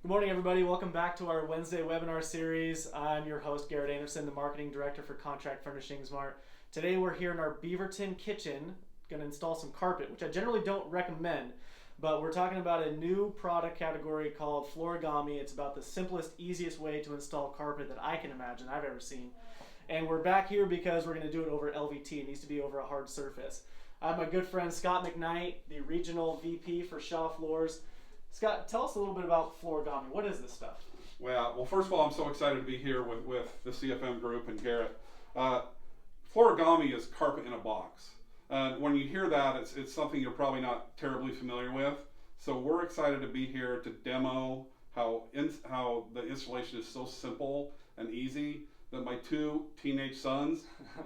Good morning, everybody. Welcome back to our Wednesday webinar series. I'm your host, Garrett Anderson, the Marketing Director for Contract Furnishings Mart. Today we're here in our Beaverton kitchen, going to install some carpet, which I generally don't recommend, but we're talking about a new product category called Floorigami. It's about the simplest, easiest way to install carpet that I can imagine I've ever seen. And we're back here because we're going to do it over LVT. It needs to be over a hard surface. I have my good friend Scott McKnight, the Regional VP for Shaw Floors. Scott, tell us a little bit about Floorigami. What is this stuff? Well, first of all, I'm so excited to be here with the CFM group and Garrett. Floorigami is carpet in a box. When you hear that, it's something you're probably not terribly familiar with. So we're excited to be here to demo how the installation is so simple and easy that my two teenage sons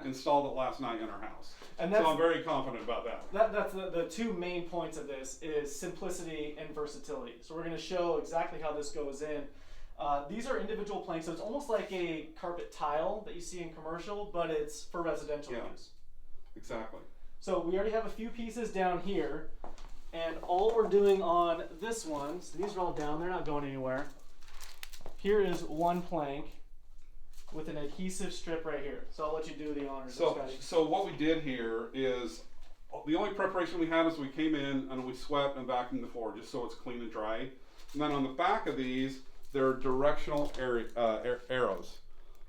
installed it last night in our house. And so I'm very confident about that. That's the two main points of this is simplicity and versatility. So we're going to show exactly how this goes in. These are individual planks, so it's almost like a carpet tile that you see in commercial, but it's for residential use. Exactly. So we already have a few pieces down here, and all we're doing on this one, so these are all down, they're not going anywhere. Here is one plank with an adhesive strip right here. So I'll let you do the honors. So what we did here is, the only preparation we had is we came in and we swept and vacuumed the floor just so it's clean and dry. And then on the back of these, there are directional arrows.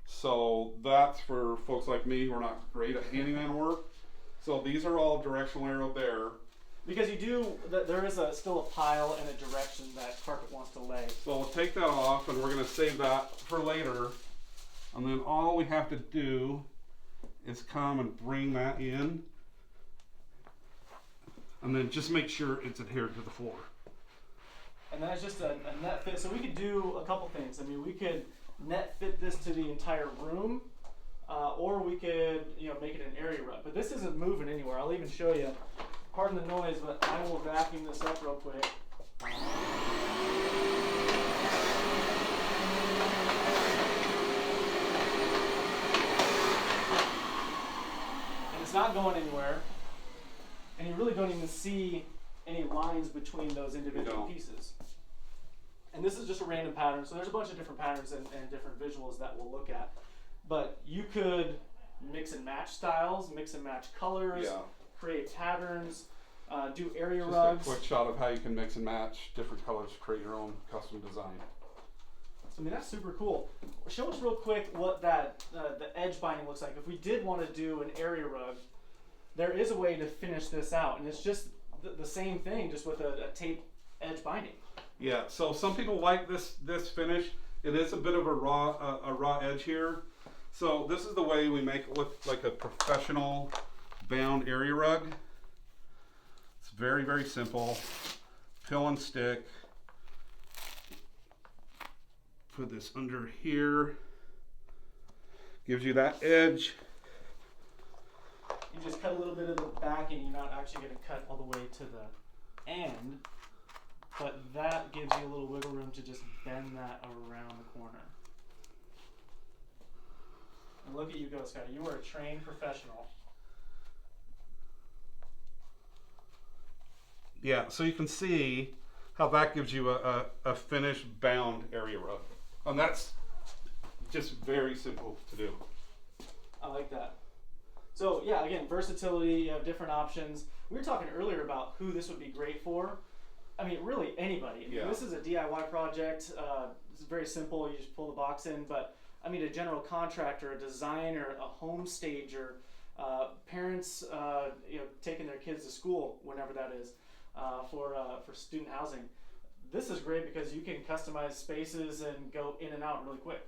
So that's for folks like me who are not great at handyman work. So these are all directional arrow there. Because there is still a pile and a direction that carpet wants to lay. So we'll take that off and we're gonna save that for later. And then all we have to do is come and bring that in. And then just make sure it's adhered to the floor. And that's just a net fit. So we could do a couple things. I mean, we could net fit this to the entire room, or we could make it an area rug. But this isn't moving anywhere. I'll even show you. Pardon the noise, but I will vacuum this up real quick. It's not going anywhere, and you really don't even see any lines between those individual pieces. And this is just a random pattern, so there's a bunch of different patterns and different visuals that we'll look at. But you could mix and match styles, mix and match colors, create patterns, do area rugs. Just a quick shot of how you can mix and match different colors to create your own custom design. I mean, that's super cool. Show us real quick what that the edge binding looks like. If we did want to do an area rug, there is a way to finish this out, and it's just the same thing, just with a tape edge binding. Yeah. So some people like this finish. It is a bit of a raw edge here. So this is the way we make it look like a professional bound area rug. It's very, very simple. Pill and stick. Put this under here. Gives you that edge. You just cut a little bit of the backing. You're not actually going to cut all the way to the end, but that gives you a little wiggle room to just bend that around the corner. And look at you go, Scotty. You are a trained professional. Yeah, so you can see how that gives you a finished bound area rug. And that's just very simple to do. I like that. So yeah, again, versatility, you have different options. We were talking earlier about who this would be great for. I mean, really anybody. Yeah. This is a DIY project. It's very simple. You just pull the box in. But I mean, a general contractor, a designer, a home stager, parents, taking their kids to school, whenever that is, for student housing. This is great because you can customize spaces and go in and out really quick.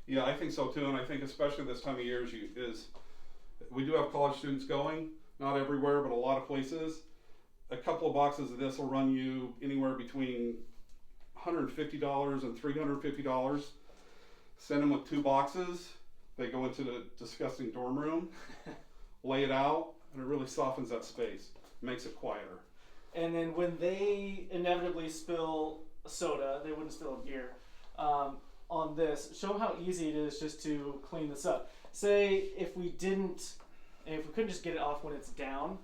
Yeah, I think so too, and I think especially this time of year is we do have college students going, not everywhere, but a lot of places. A couple of boxes of this will run you anywhere between $150 and $350. Send them with 2 boxes. They go into the disgusting dorm room, lay it out, and it really softens that space, makes it quieter. And then when they inevitably spill soda, they wouldn't spill a beer, on this, show how easy it is just to clean this up. Say if we couldn't just get it off when it's down,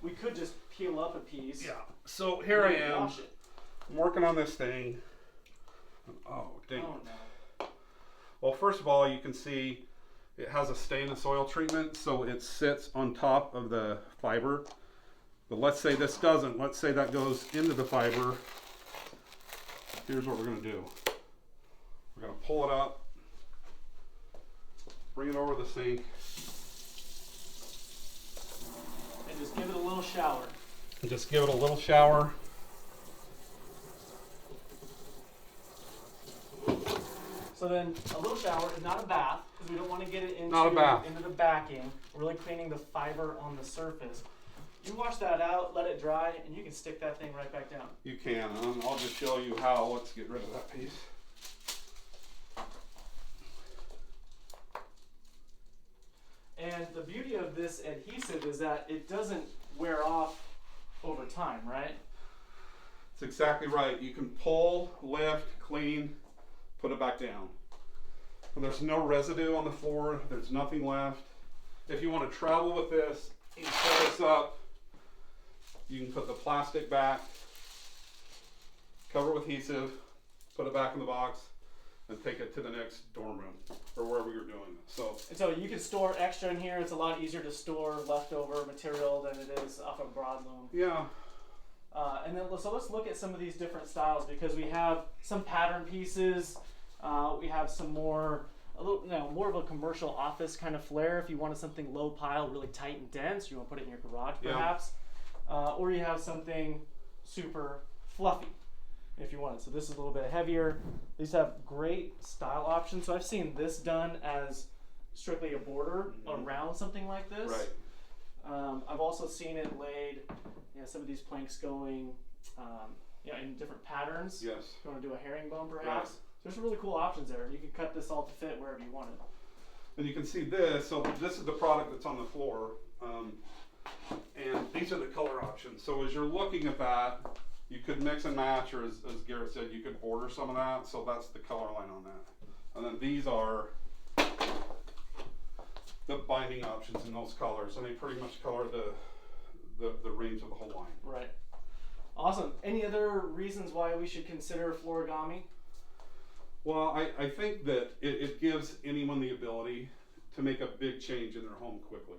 we could just peel up a piece. Yeah. So here I am. Wash it. I'm working on this thing. Oh, dang. Oh no. Well, first of all, you can see it has a stain and soil treatment, so it sits on top of the fiber. But let's say this doesn't. Let's say that goes into the fiber. Here's what we're going to do. We're going to pull it up, bring it over the sink, And just give it a little shower. and just give it a little shower. So then a little shower is not a bath because we don't want to get it into, Not a bath. into the backing. We're really cleaning the fiber on the surface. You wash that out, let it dry, and you can stick that thing right back down. You can, and I'll just show you how. Let's get rid of that piece. And the beauty of this adhesive is that it doesn't wear off over time, right? That's exactly right. You can pull, lift, clean, put it back down. And there's no residue on the floor. There's nothing left. If you want to travel with this, you can set this up. You can put the plastic back, cover it with adhesive, put it back in the box, and take it to the next dorm room or wherever you're doing it. So, And so you can store extra in here. It's a lot easier to store leftover material than it is off a broadloom. yeah. And then so let's look at some of these different styles because we have some pattern pieces. We have some more, a little, more of a commercial office kind of flair. If you wanted something low pile, really tight and dense, you want to put it in your garage perhaps. Or you have something super fluffy if you wanted. So this is a little bit heavier. These have great style options. So I've seen this done as strictly a border around something like this. Right. I've also seen it laid, some of these planks going in different patterns. Yes. If you want to do a herringbone perhaps. Right. So there's some really cool options there. You can cut this all to fit wherever you want it. And you can see this. So this is the product that's on the floor. And these are the color options. So as you're looking at that, you could mix and match, or as Garrett said, you could border some of that. So that's the color line on that. And then these are the binding options in those colors. And they pretty much color the range of the whole line. Right. Awesome. Any other reasons why we should consider Floorigami? Well, I think that it gives anyone the ability to make a big change in their home quickly.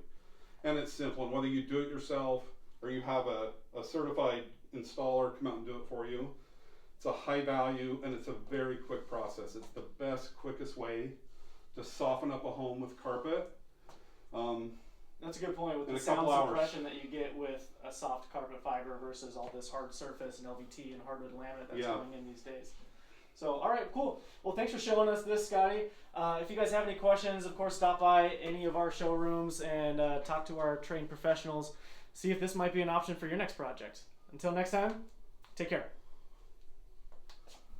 And it's simple. And whether you do it yourself or you have a certified installer come out and do it for you, it's a high value and it's a very quick process. It's the best, quickest way to soften up a home with carpet. That's a good point with In the a sound couple hours. suppression that you get with a soft carpet fiber versus all this hard surface and LVT and hardwood laminate that's going in these days. So, all right, cool. Well, thanks for showing us this, Scotty. If you guys have any questions, of course, stop by any of our showrooms and talk to our trained professionals. See if this might be an option for your next project. Until next time, take care.